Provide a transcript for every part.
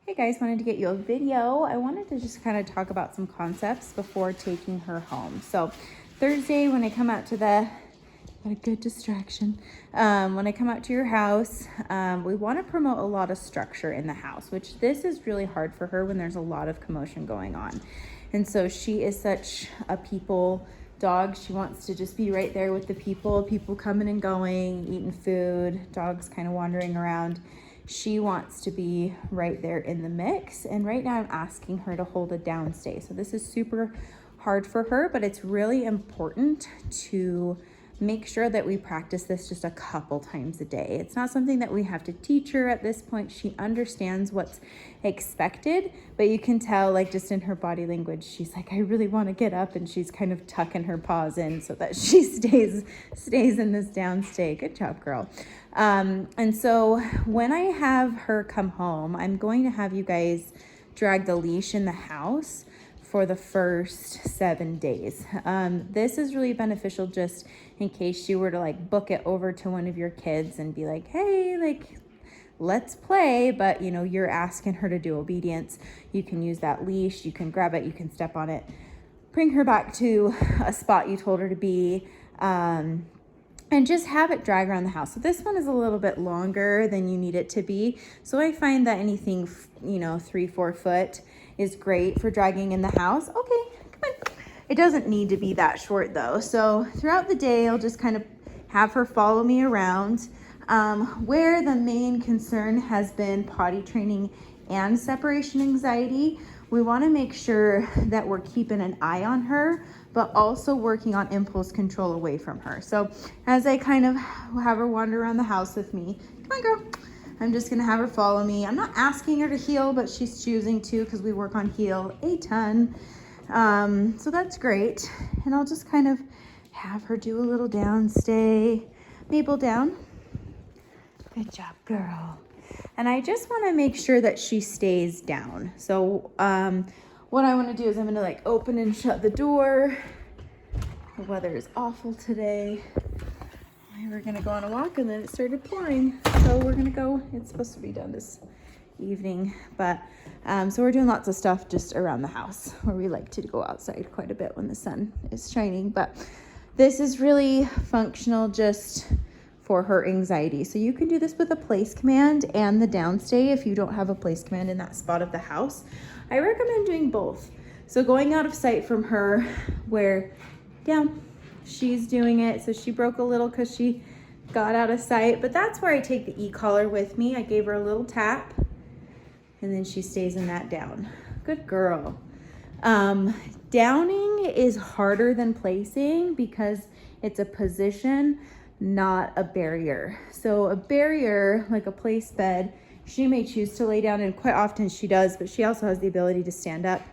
Hey guys, wanted to get you a video. I wanted to just kind of talk about some concepts before taking her home. So Thursday when I come out to what a good distraction. When I come out to your house, we want to promote a lot of structure in the house, which this is really hard for her when there's a lot of commotion going on. And so she is such a people dog. She wants to just be right there with the people coming and going, eating food, dogs kind of wandering around. She wants to be right there in the mix. And right now I'm asking her to hold a downstay. So this is super hard for her, but it's really important to make sure that we practice this just a couple times a day. It's not something that we have to teach her at this point. She understands what's expected, but you can tell like just in her body language, she's like, I really want to get up, and she's kind of tucking her paws in so that she stays in this downstay. Good job, girl. And so when I have her come home, I'm going to have you guys drag the leash in the house for the first 7 days. This is really beneficial just in case you were to like book it over to one of your kids and be like, hey, like, let's play, but you know, you're asking her to do obedience. You can use that leash, you can grab it, you can step on it, bring her back to a spot you told her to be, and just have it drag around the house. So this one is a little bit longer than you need it to be. So I find that anything, 3-4 foot is great for dragging in the house. Okay, come on. It doesn't need to be that short though. So throughout the day, I'll just kind of have her follow me around. Where the main concern has been potty training and separation anxiety, we want to make sure that we're keeping an eye on her, but also working on impulse control away from her. So as I kind of have her wander around the house with me, come on girl, I'm just gonna have her follow me. I'm not asking her to heel, but she's choosing to because we work on heel a ton. So that's great. And I'll just kind of have her do a little downstay. Mabel, down. Good job, girl. And I just want to make sure that she stays down. So what I want to do is I'm going to like open and shut the door. The weather is awful today. We were going to go on a walk and then it started pouring. So we're going to go. It's supposed to be done this evening. But so we're doing lots of stuff just around the house where we like to go outside quite a bit when the sun is shining. But this is really functional just for her anxiety. So you can do this with a place command and the downstay if you don't have a place command in that spot of the house. I recommend doing both. So going out of sight from her where down, she's doing it. So she broke a little because she got out of sight, but that's where I take the e-collar with me. I gave her a little tap and then she stays in that down. Good girl. Downing is harder than placing because it's a position, not a barrier. So a barrier, like a place bed, she may choose to lay down, and quite often she does, but she also has the ability to stand up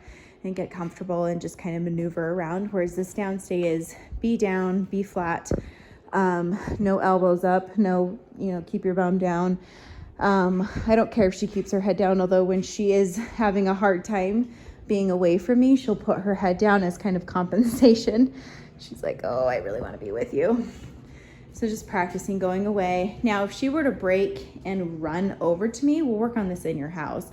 and get comfortable and just kind of maneuver around. Whereas this downstay is be down, be flat, no elbows up, no, keep your bum down. I don't care if she keeps her head down, although when she is having a hard time being away from me, she'll put her head down as kind of compensation. She's like, oh, I really want to be with you. So just practicing going away. Now, if she were to break and run over to me, we'll work on this in your house.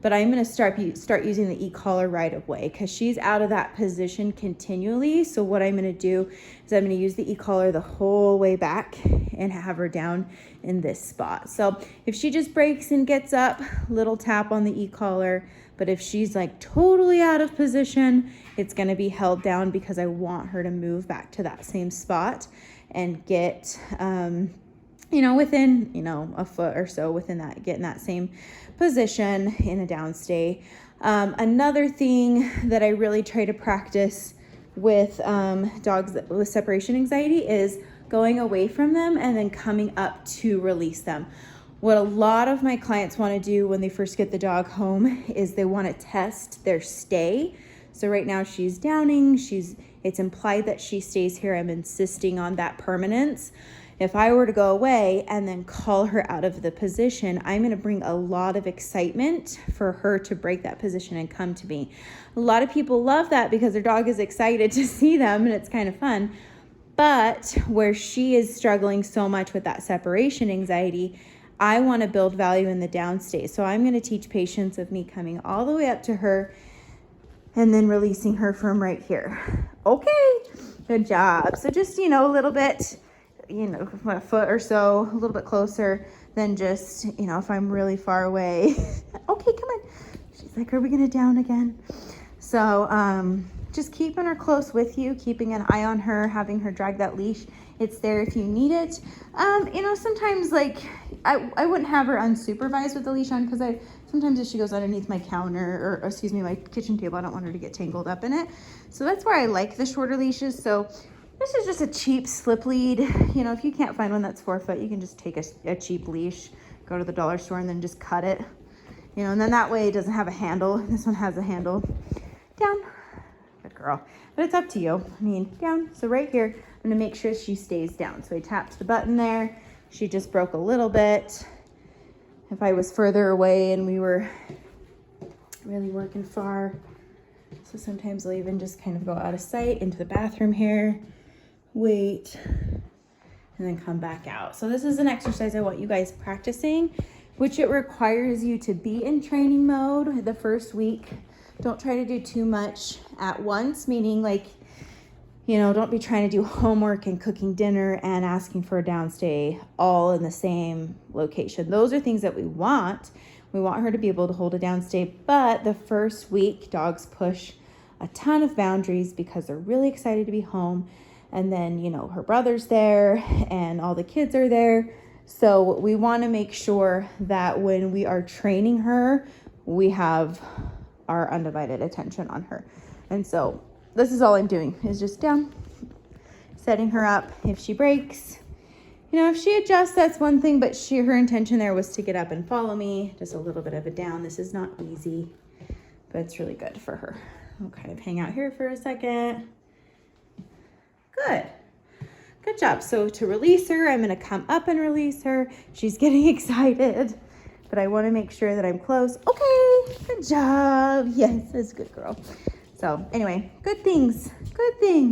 But I'm going to start using the e-collar right away because she's out of that position continually. So what I'm going to do is I'm going to use the e-collar the whole way back and have her down in this spot. So if she just breaks and gets up, little tap on the e-collar. But if she's like totally out of position, it's going to be held down because I want her to move back to that same spot and get, within, a foot or so within that, get in that same position in a downstay. Another thing that I really try to practice with dogs with separation anxiety is going away from them and then coming up to release them. What a lot of my clients want to do when they first get the dog home is they want to test their stay. So right now she's downing, it's implied that she stays here. I'm insisting on that permanence. If I were to go away and then call her out of the position, I'm going to bring a lot of excitement for her to break that position and come to me. A lot of people love that because their dog is excited to see them and it's kind of fun. But where she is struggling so much with that separation anxiety, I want to build value in the down stay. So I'm going to teach patience of me coming all the way up to her and then releasing her from right here. Okay, good job. So just, a little bit, a foot or so, a little bit closer than just, if I'm really far away. Okay, come on. She's like, are we going to down again? So just keeping her close with you, keeping an eye on her, having her drag that leash. It's there if you need it. Sometimes I wouldn't have her unsupervised with the leash on, because sometimes if she goes underneath my counter or my kitchen table, I don't want her to get tangled up in it. So that's why I like the shorter leashes. So this is just a cheap slip lead. If you can't find one that's 4 foot, you can just take a cheap leash, go to the dollar store and then just cut it. And then that way it doesn't have a handle. This one has a handle. Down. Good girl. But it's up to you. Down. So right here, I'm gonna make sure she stays down. So I tapped the button there. She just broke a little bit. If I was further away and we were really working far. So sometimes I'll even just kind of go out of sight into the bathroom here, wait, and then come back out. So this is an exercise I want you guys practicing, which it requires you to be in training mode the first week. Don't try to do too much at once, meaning don't be trying to do homework and cooking dinner and asking for a downstay all in the same location. Those are things that we want. We want her to be able to hold a downstay, but the first week, dogs push a ton of boundaries because they're really excited to be home. And then, her brother's there and all the kids are there. So we want to make sure that when we are training her, we have our undivided attention on her. And so this is all I'm doing, is just down, setting her up. If she breaks, if she adjusts, that's one thing, but her intention there was to get up and follow me. Just a little bit of a down. This is not easy, but it's really good for her. I'll kind of hang out here for a second. Good. Good job. So to release her, I'm going to come up and release her. She's getting excited, but I want to make sure that I'm close. Okay. Good job. Yes, that's a good girl. So anyway, good things. Good things.